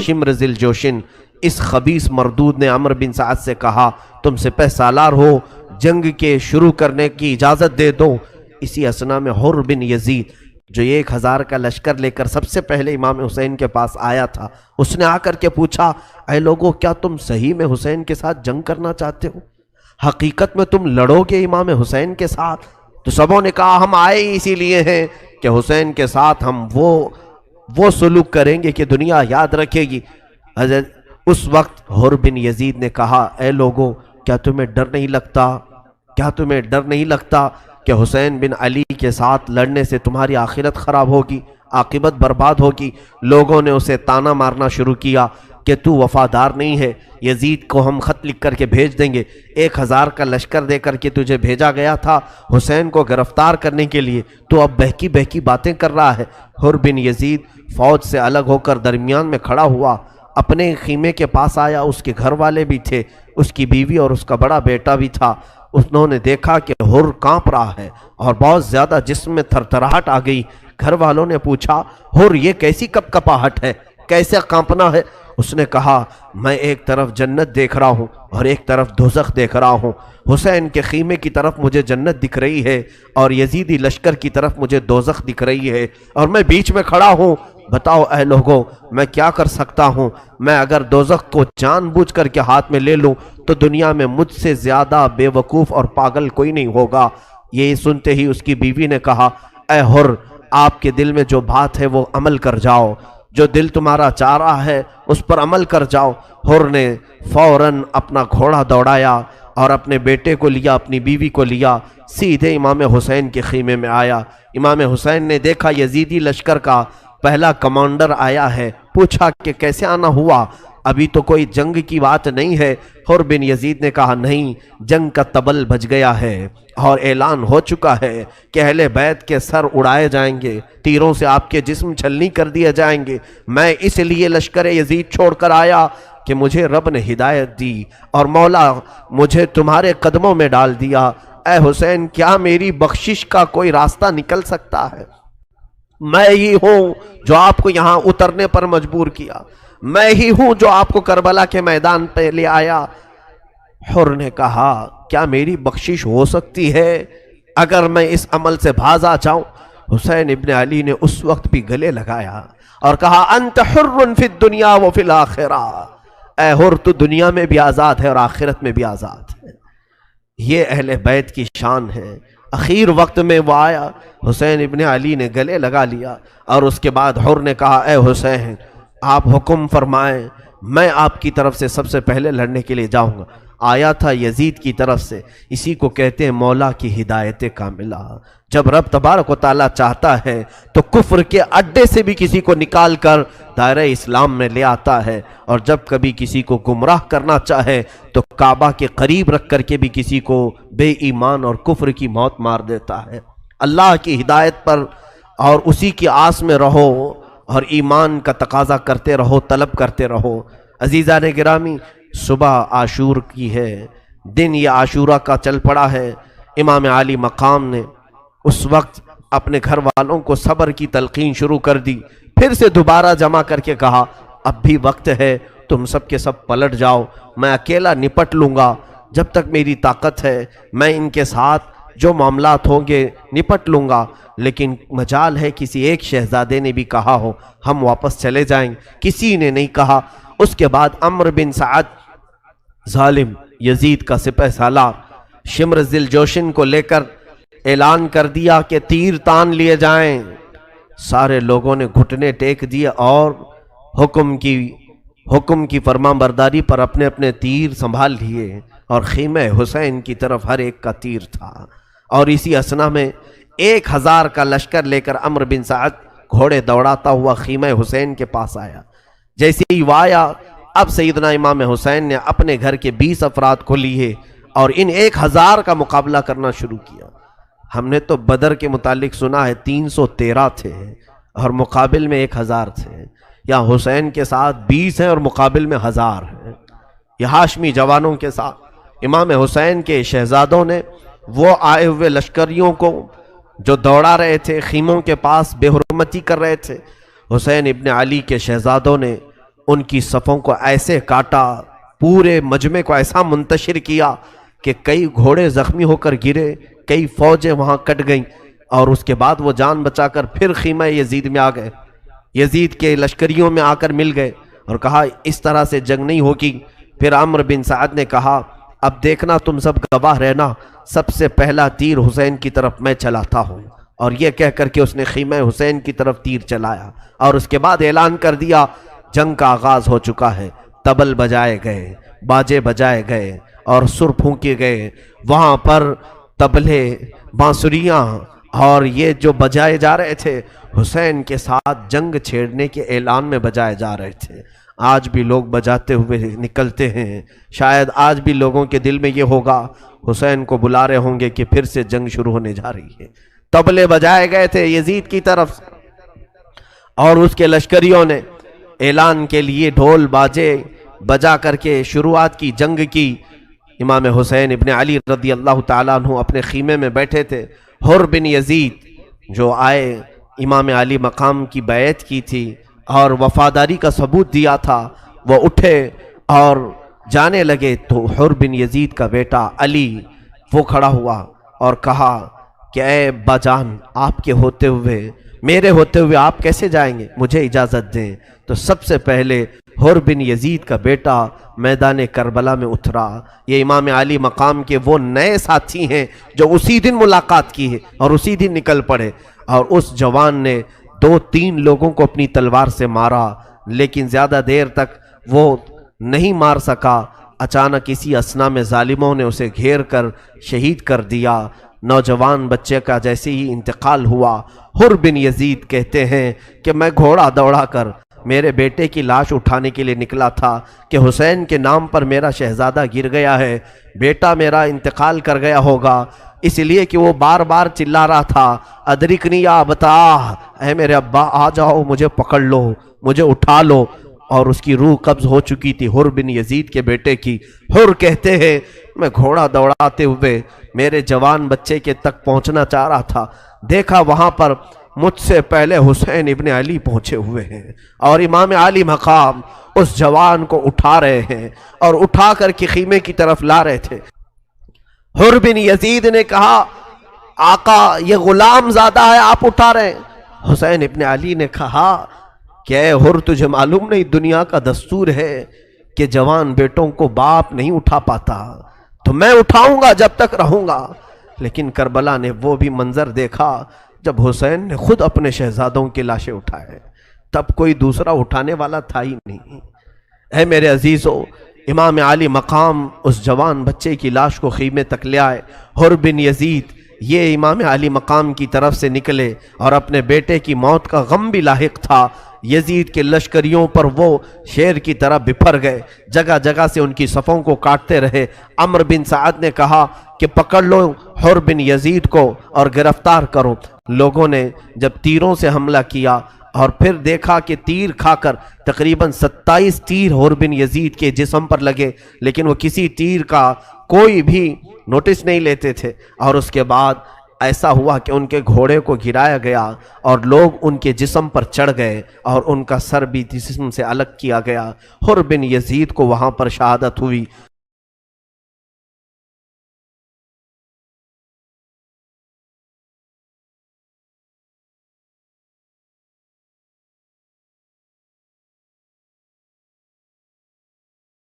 شمر ذی الجوشن، اس خبیث مردود نے عمرو بن سعد سے کہا تم سپہ سالار ہو، جنگ کے شروع کرنے کی اجازت دے دو۔ اسی اثنا میں حر بن یزید جو 1000 کا لشکر لے کر سب سے پہلے امام حسین کے پاس آیا تھا، اس نے آ کر کے پوچھا اے لوگو، کیا تم صحیح میں حسین کے ساتھ جنگ کرنا چاہتے ہو؟ حقیقت میں تم لڑو گے امام حسین کے ساتھ؟ تو سبوں نے کہا ہم آئے اسی لیے ہیں کہ حسین کے ساتھ ہم وہ سلوک کریں گے کہ دنیا یاد رکھے گی۔ حضرت اس وقت حر بن یزید نے کہا اے لوگو، کیا تمہیں ڈر نہیں لگتا کہ حسین بن علی کے ساتھ لڑنے سے تمہاری آخرت خراب ہوگی، عاقبت برباد ہوگی؟ لوگوں نے اسے تانا مارنا شروع کیا کہ تو وفادار نہیں ہے، یزید کو ہم خط لکھ کر کے بھیج دیں گے، 1000 کا لشکر دے کر کے تجھے بھیجا گیا تھا حسین کو گرفتار کرنے کے لیے، تو اب بہکی باتیں کر رہا ہے۔ حر بن یزید فوج سے الگ ہو کر درمیان میں کھڑا ہوا، اپنے خیمے کے پاس آیا، اس کے گھر والے بھی تھے، اس کی بیوی اور اس کا بڑا بیٹا بھی تھا۔ انہوں نے دیکھا کہ حر کانپ رہا ہے اور بہت زیادہ جسم میں تھرتھراہٹ آ گئی۔ گھر والوں نے پوچھا حر یہ کیسی کپکپاہٹ ہے، کیسے کانپنا ہے؟ اس نے کہا میں ایک طرف جنت دیکھ رہا ہوں اور ایک طرف دوزخ دیکھ رہا ہوں، حسین کے خیمے کی طرف مجھے جنت دکھ رہی ہے اور یزیدی لشکر کی طرف مجھے دوزخ دکھ رہی ہے، اور میں بیچ میں کھڑا ہوں۔ بتاؤ اے لوگوں میں کیا کر سکتا ہوں؟ میں اگر دوزخ کو جان بوجھ کر کے ہاتھ میں لے لوں تو دنیا میں مجھ سے زیادہ بے وقوف اور پاگل کوئی نہیں ہوگا۔ یہ سنتے ہی اس کی بیوی نے کہا اے حر، آپ کے دل میں جو بات ہے وہ عمل کر جاؤ، جو دل تمہارا چاہ رہا ہے اس پر عمل کر جاؤ۔ حر نے فوراً اپنا گھوڑا دوڑایا اور اپنے بیٹے کو لیا، اپنی بیوی کو لیا، سیدھے امام حسین کے خیمے میں آیا۔ امام حسین نے دیکھا یزیدی لشکر کا پہلا کمانڈر آیا ہے، پوچھا کہ کیسے آنا ہوا؟ ابھی تو کوئی جنگ کی بات نہیں ہے۔ حر بن یزید نے کہا نہیں، جنگ کا طبل بج گیا ہے اور اعلان ہو چکا ہے کہ اہل بیت کے سر اڑائے جائیں گے، تیروں سے آپ کے جسم چھلنی کر دیے جائیں گے۔ میں اس لیے لشکر یزید چھوڑ کر آیا کہ مجھے رب نے ہدایت دی اور مولا مجھے تمہارے قدموں میں ڈال دیا۔ اے حسین، کیا میری بخشش کا کوئی راستہ نکل سکتا ہے؟ میں ہی ہوں جو آپ کو یہاں اترنے پر مجبور کیا، میں ہی ہوں جو آپ کو کربلا کے میدان پہ لے آیا۔ حر نے کہا کیا میری بخشش ہو سکتی ہے اگر میں اس عمل سے باز آ جاؤں؟ حسین ابن علی نے اس وقت بھی گلے لگایا اور کہا انت حر فی الدنیا و فی الاخرہ، اے حر تو دنیا میں بھی آزاد ہے اور آخرت میں بھی آزاد ہے۔ یہ اہل بیت کی شان ہے۔ اخیر وقت میں وہ آیا، حسین ابن علی نے گلے لگا لیا اور اس کے بعد حر نے کہا اے حسین آپ حکم فرمائیں، میں آپ کی طرف سے سب سے پہلے لڑنے کے لیے جاؤں گا۔ آیا تھا یزید کی طرف سے، اسی کو کہتے ہیں مولا کی ہدایت کاملہ۔ جب رب تبارک و تعالیٰ چاہتا ہے تو کفر کے اڈے سے بھی کسی کو نکال کر دائرہ اسلام میں لے آتا ہے، اور جب کبھی کسی کو گمراہ کرنا چاہے تو کعبہ کے قریب رکھ کر کے بھی کسی کو بے ایمان اور کفر کی موت مار دیتا ہے۔ اللہ کی ہدایت پر اور اسی کی آس میں رہو اور ایمان کا تقاضا کرتے رہو، طلب کرتے رہو۔ عزیزان گرامی، صبح عاشور کی ہے، دن یہ عاشورہ کا چل پڑا ہے۔ امام عالی مقام نے اس وقت اپنے گھر والوں کو صبر کی تلقین شروع کر دی، پھر سے دوبارہ جمع کر کے کہا اب بھی وقت ہے، تم سب کے سب پلٹ جاؤ، میں اکیلا نپٹ لوں گا، جب تک میری طاقت ہے میں ان کے ساتھ جو معاملات ہوں گے نپٹ لوں گا۔ لیکن مجال ہے کسی ایک شہزادے نے بھی کہا ہو ہم واپس چلے جائیں، کسی نے نہیں کہا۔ اس کے بعد عمرو بن سعد ظالم یزید کا سپہ سالار شمر ذی الجوشن کو لے کر اعلان کر دیا کہ تیر تان لیے جائیں۔ سارے لوگوں نے گھٹنے ٹیک دیے اور حکم کی فرمان برداری پر اپنے اپنے تیر سنبھال لیے، اور خیمہ حسین کی طرف ہر ایک کا تیر تھا۔ اور اسی اثنا میں 1000 کا لشکر لے کر عمرو بن سعد گھوڑے دوڑاتا ہوا خیمہ حسین کے پاس آیا۔ جیسے ہی وہ آیا، اب سیدنا امام حسین نے اپنے گھر کے 20 افراد کو لیے اور ان 1000 کا مقابلہ کرنا شروع کیا۔ ہم نے تو بدر کے متعلق سنا ہے 313 تھے اور مقابل میں 1000 تھے، یا حسین کے ساتھ 20 ہیں اور مقابل میں 1000 ہیں۔ یہ ہاشمی جوانوں کے ساتھ امام حسین کے شہزادوں نے وہ آئے ہوئے لشکریوں کو جو دوڑا رہے تھے، خیموں کے پاس بے حرمتی کر رہے تھے، حسین ابن علی کے شہزادوں نے ان کی صفوں کو ایسے کاٹا، پورے مجمع کو ایسا منتشر کیا کہ کئی گھوڑے زخمی ہو کر گرے، کئی فوجیں وہاں کٹ گئیں، اور اس کے بعد وہ جان بچا کر پھر خیمہ یزید میں آ گئے، یزید کے لشکریوں میں آ کر مل گئے اور کہا اس طرح سے جنگ نہیں ہوگی۔ پھر عمرو بن سعد نے کہا اب دیکھنا تم سب گواہ رہنا، سب سے پہلا تیر حسین کی طرف میں چلاتا ہوں، اور یہ کہہ کر کے اس نے خیمہ حسین کی طرف تیر چلایا، اور اس کے بعد اعلان کر دیا جنگ کا آغاز ہو چکا ہے۔ طبل بجائے گئے، باجے بجائے گئے اور سر پھونکے گئے، وہاں پر طبلے، بانسریاں اور یہ جو بجائے جا رہے تھے حسین کے ساتھ جنگ چھیڑنے کے اعلان میں بجائے جا رہے تھے۔ آج بھی لوگ بجاتے ہوئے نکلتے ہیں، شاید آج بھی لوگوں کے دل میں یہ ہوگا حسین کو بلا رہے ہوں گے کہ پھر سے جنگ شروع ہونے جا رہی ہے۔ طبلے بجائے گئے تھے یزید کی طرف، اور اس کے لشکریوں نے اعلان کے لیے ڈھول باجے بجا کر کے شروعات کی جنگ کی۔ امام حسین ابن علی رضی اللہ تعالیٰ عنہ اپنے خیمے میں بیٹھے تھے، حر بن یزید جو آئے امام علی مقام کی بیعت کی تھی اور وفاداری کا ثبوت دیا تھا، وہ اٹھے اور جانے لگے تو حر بن یزید کا بیٹا علی وہ کھڑا ہوا اور کہا کہ اے ابا جان، آپ کے ہوتے ہوئے، میرے ہوتے ہوئے آپ کیسے جائیں گے، مجھے اجازت دیں۔ تو سب سے پہلے حر بن یزید کا بیٹا میدان کربلا میں اترا۔ یہ امام علی مقام کے وہ نئے ساتھی ہیں جو اسی دن ملاقات کی ہے اور اسی دن نکل پڑے، اور اس جوان نے 2-3 لوگوں کو اپنی تلوار سے مارا، لیکن زیادہ دیر تک وہ نہیں مار سکا۔ اچانک اسی اثنا میں ظالموں نے اسے گھیر کر شہید کر دیا۔ نوجوان بچے کا جیسے ہی انتقال ہوا، حر بن یزید کہتے ہیں کہ میں گھوڑا دوڑا کر میرے بیٹے کی لاش اٹھانے کے لیے نکلا تھا کہ حسین کے نام پر میرا شہزادہ گر گیا ہے، بیٹا میرا انتقال کر گیا ہوگا، اس لیے کہ وہ بار بار چلا رہا تھا ادرکنی یا ابتا، اے میرے ابا آ جاؤ، مجھے پکڑ لو، مجھے اٹھا لو، اور اس کی روح قبض ہو چکی تھی حر بن یزید کے بیٹے کی۔ حر کہتے ہیں میں گھوڑا دوڑاتے ہوئے میرے جوان بچے کے تک پہنچنا چاہ رہا تھا، دیکھا وہاں پر مجھ سے پہلے حسین ابن علی پہنچے ہوئے ہیں اور امام علی مقام اس جوان کو اٹھا رہے ہیں اور اٹھا کر کے خیمے کی طرف لا رہے تھے۔ حر بن یزید نے کہا آقا یہ غلام زادہ ہے، آپ اٹھا رہے ہیں۔ حسین ابن علی نے کہا کہ اے حر تجھے معلوم نہیں دنیا کا دستور ہے کہ جوان بیٹوں کو باپ نہیں اٹھا پاتا، تو میں اٹھاؤں گا جب تک رہوں گا۔ لیکن کربلا نے وہ بھی منظر دیکھا جب حسین نے خود اپنے شہزادوں کی لاشیں اٹھائے، تب کوئی دوسرا اٹھانے والا تھا ہی نہیں۔ اے میرے عزیزو، امام علی مقام اس جوان بچے کی لاش کو خیمے تک لے آئے۔ حر بن یزید یہ امام علی مقام کی طرف سے نکلے اور اپنے بیٹے کی موت کا غم بھی لاحق تھا۔ یزید کے لشکریوں پر وہ شیر کی طرح بپھر گئے، جگہ جگہ سے ان کی صفوں کو کاٹتے رہے۔ عمرو بن سعد نے کہا کہ پکڑ لو حر بن یزید کو اور گرفتار کرو۔ لوگوں نے جب تیروں سے حملہ کیا اور پھر دیکھا کہ تیر کھا کر تقریباً 27 تیر حر بن یزید کے جسم پر لگے، لیکن وہ کسی تیر کا کوئی بھی نوٹس نہیں لیتے تھے، اور اس کے بعد ایسا ہوا کہ ان کے گھوڑے کو گرایا گیا اور لوگ ان کے جسم پر چڑھ گئے اور ان کا سر بھی جسم سے الگ کیا گیا۔ حر بن یزید کو وہاں پر شہادت ہوئی۔